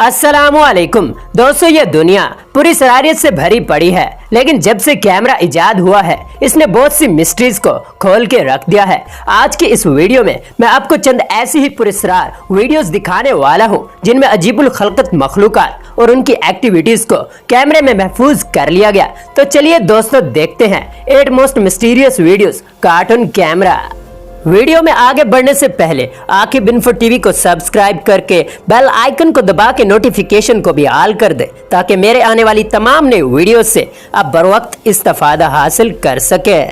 अस्सलामुअलैकुम दोस्तों, ये दुनिया पूरी शरारत से भरी पड़ी है, लेकिन जब से कैमरा इजाद हुआ है इसने बहुत सी मिस्ट्रीज को खोल के रख दिया है। आज की इस वीडियो में मैं आपको चंद ऐसी ही पुरस्कार वीडियोस दिखाने वाला हूँ जिनमें अजीबुल खल्कत मखलूकात और उनकी एक्टिविटीज को कैमरे में महफूज कर लिया गया। तो चलिए दोस्तों देखते हैं 8 most mysterious videos cartoon camera. Video में आगे बढ़ने से पहले आकिब इन्फो टीवी को सब्सक्राइब करके बेल आइकन को दबा के नोटिफिकेशन को भी ऑल कर दे ताकि मेरे आने वाली तमाम नई वीडियो से आप बर वक्त इस्तेफादा हासिल कर सके।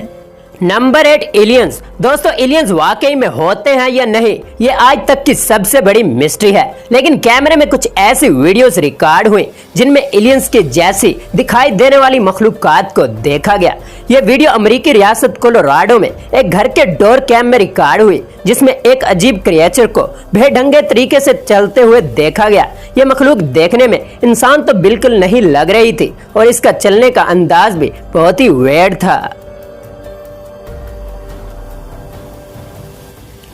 Number 8, aliens. दोस्तों, एलियंस वाकई में होते हैं या नहीं, ये आज तक की सबसे बड़ी मिस्ट्री है, लेकिन कैमरे में कुछ ऐसी वीडियोस रिकॉर्ड हुई जिनमें एलियंस के जैसी दिखाई देने वाली मखलूकात को देखा गया। ये वीडियो अमेरिकी रियासत कोलोराडो में एक घर के डोर कैम में रिकॉर्ड हुई जिसमें एक अजीब क्रिएचर को बेढंगे तरीके से चलते हुए देखा गया। ये मखलूक देखने में इंसान तो बिल्कुल नहीं लग रही थी और इसका चलने का अंदाज भी बहुत ही वेird था।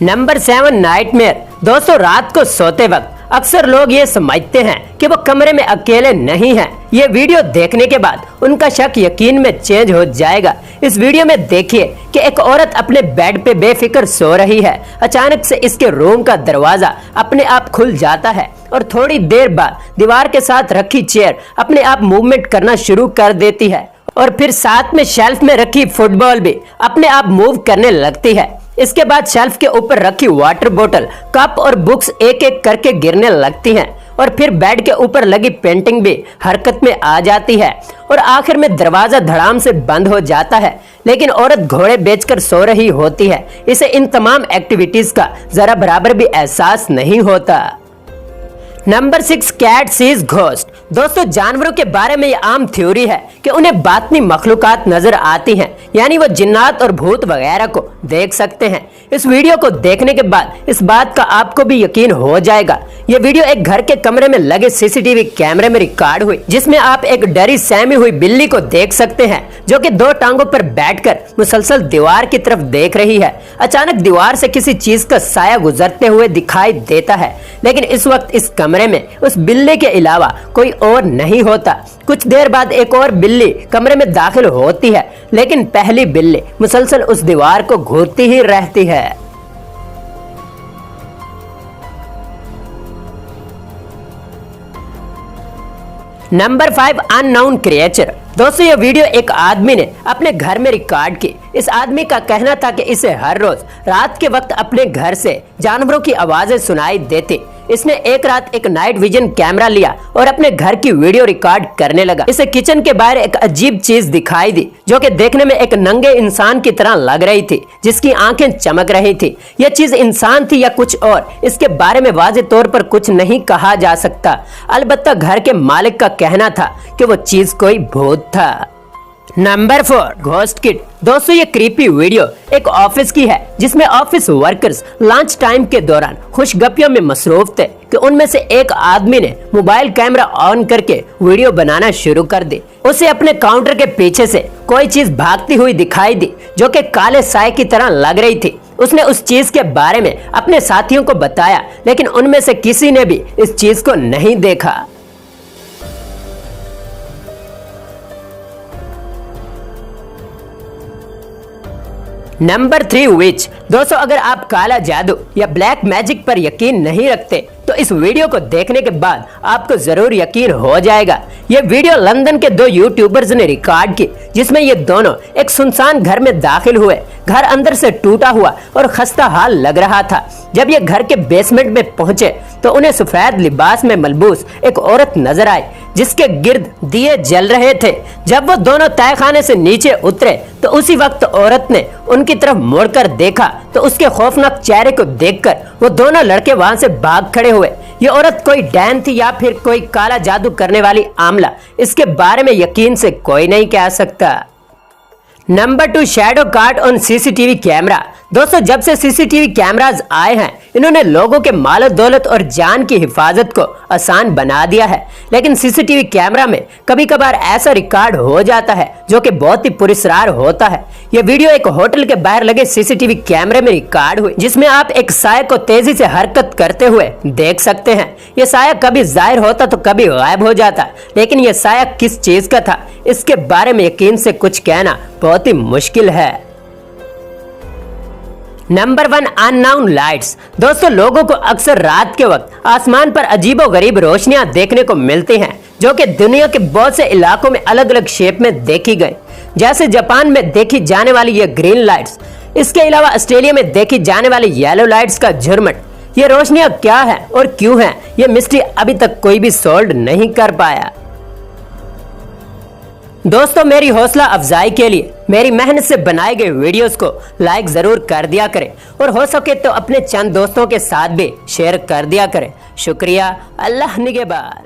Number 7, nightmare. दोस्तों, रात को सोते वक्त अक्सर लोग ये समझते हैं कि वो कमरे में अकेले नहीं हैं। ये वीडियो देखने के बाद उनका शक यकीन में चेंज हो जाएगा। इस वीडियो में देखिए कि एक औरत अपने बेड पे बेफिक्र सो रही है। अचानक से इसके रूम का दरवाजा अपने आप खुल जाता है और थोड़ी देर बाद दीवार के साथ रखी चेयर अपने आप मूवमेंट करना शुरू कर देती है और फिर साथ में शेल्फ में रखी फुटबॉल भी अपने आप मूव करने लगती है। इसके बाद शेल्फ के ऊपर रखी वाटर बोतल, कप और बुक्स एक एक करके गिरने लगती हैं और फिर बेड के ऊपर लगी पेंटिंग भी हरकत में आ जाती है और आखिर में दरवाजा धड़ाम से बंद हो जाता है। लेकिन औरत घोड़े बेचकर सो रही होती है। इसे इन तमाम एक्टिविटीज का जरा बराबर भी एहसास नहीं होता। Number 6, cat sees ghost. दोस्तों, जानवरों के बारे में ये आम थ्योरी है कि उन्हें बातनी मखलूकात नजर आती हैं, यानी वो जिन्नात और भूत वगैरह को देख सकते हैं। इस वीडियो को देखने के बाद इस बात का आपको भी यकीन हो जाएगा। ये वीडियो एक घर के कमरे में लगे सीसीटीवी कैमरे में रिकॉर्ड हुई जिसमें आप एक डरी सहमी हुई बिल्ली को देख सकते हैं जो कि 2 टांगों पर बैठकर मुसलसल दीवार की तरफ देख रही है। अचानक दीवार से किसी चीज का साया गुजरते हुए दिखाई देता है, लेकिन इस वक्त इस कमरे में उस बिल्ली के अलावा कोई और नहीं होता। कुछ देर बाद एक और बिल्ली कमरे में दाखिल होती है, लेकिन पहली बिल्ली मुसलसल उस दीवार को घूरती ही रहती है। Number 5, unknown creature. दोस्तों, ये वीडियो एक आदमी ने अपने घर में रिकॉर्ड की। इस आदमी का कहना था कि इसे हर रोज रात के वक्त अपने घर से जानवरों की आवाजें सुनाई देती। इसने एक रात एक नाइट विजन कैमरा लिया और अपने घर की वीडियो रिकॉर्ड करने लगा। इसे किचन के बाहर एक अजीब चीज दिखाई दी जो कि देखने में एक नंगे इंसान की तरह लग रही थी जिसकी आंखें चमक रही थी। यह चीज इंसान थी या कुछ और, इसके बारे में वाज़े तौर पर कुछ नहीं कहा जा सकता। अलबत्ता घर के मालिक का कहना था कि वो चीज कोई भूत था। Number 4, ghost kid. दोस्तों, ये क्रीपी वीडियो एक ऑफिस की है जिसमें ऑफिस वर्कर्स लंच टाइम के दौरान खुशगपियों में मसरूफ थे कि उनमें से एक आदमी ने मोबाइल कैमरा ऑन करके वीडियो बनाना शुरू कर दी। उसे अपने काउंटर के पीछे से कोई चीज भागती हुई दिखाई दी जो कि काले साए की तरह लग रही थी। उसने उस चीज के बारे में अपने साथियों को बताया, लेकिन उनमें से किसी ने भी इस चीज को नहीं देखा। नंबर 3, विच। दोस्तों, अगर आप काला जादू या ब्लैक मैजिक पर यकीन नहीं रखते तो इस वीडियो को देखने के बाद आपको जरूर यकीन हो जाएगा। ये वीडियो लंदन के 2 यूट्यूबर्स ने रिकॉर्ड की जिसमें ये दोनों एक सुनसान घर में दाखिल हुए। घर अंदर से टूटा हुआ और खस्ता हाल लग रहा था। जब ये घर के बेसमेंट में पहुंचे तो उन्हें सफेद लिबास में मलबूस एक औरत नजर आई जिसके गिर्द दिए जल रहे थे। जब वो दोनों तहखाने से नीचे उतरे तो उसी वक्त औरत ने उनकी तरफ मुड़कर देखा तो उसके खौफनाक चेहरे को देखकर वो दोनों लड़के वहां से भाग खड़े हुए। ये औरत कोई डैन थी या फिर कोई काला जादू करने वाली आमला, इसके बारे में यकीन से कोई नहीं कह सकता। Number 2, shadow card on CCTV camera. दोस्तों जब से सीसीटीवी कैमरास आए हैं इन्होंने लोगों के मालो दौलत और जान की हिफाजत को आसान बना दिया है। लेकिन सीसीटीवी कैमरा में कभी कभार ऐसा रिकॉर्ड हो जाता है जो कि बहुत ही पुरस्कार होता है। यह वीडियो एक होटल के बाहर लगे सीसीटीवी कैमरे में रिकॉर्ड हुई, जिसमें आप एक साया को तेजी से हरकत करते हुए देख सकते हैं। यह साया कभी जाहिर होता तो कभी गायब हो जाता, लेकिन यह साया किस चीज का था इसके बारे में यकीन से कुछ कहना बहुत ही मुश्किल है। Number 1, unknown lights. दोस्तों लोगों को अक्सर रात के वक्त आसमान पर अजीबोगरीब रोशनियां देखने को मिलती हैं, जो कि दुनिया के बहुत से इलाकों में अलग अलग शेप में देखी गई, जैसे जापान में देखी जाने वाली ये ग्रीन लाइट्स। इसके अलावा ऑस्ट्रेलिया में देखी जाने वाली येलो लाइट्स का झुरमुट। ये रोशनियां क्या है और क्यों है, ये मिस्ट्री अभी तक कोई भी सॉल्व नहीं कर पाया। दोस्तों मेरी हौसला अफजाई के लिए मेरी मेहनत से बनाए गए वीडियोस को लाइक जरूर कर दिया करें और हो सके तो अपने चंद दोस्तों के साथ भी शेयर कर दिया करें। शुक्रिया। अल्लाह निगहबान।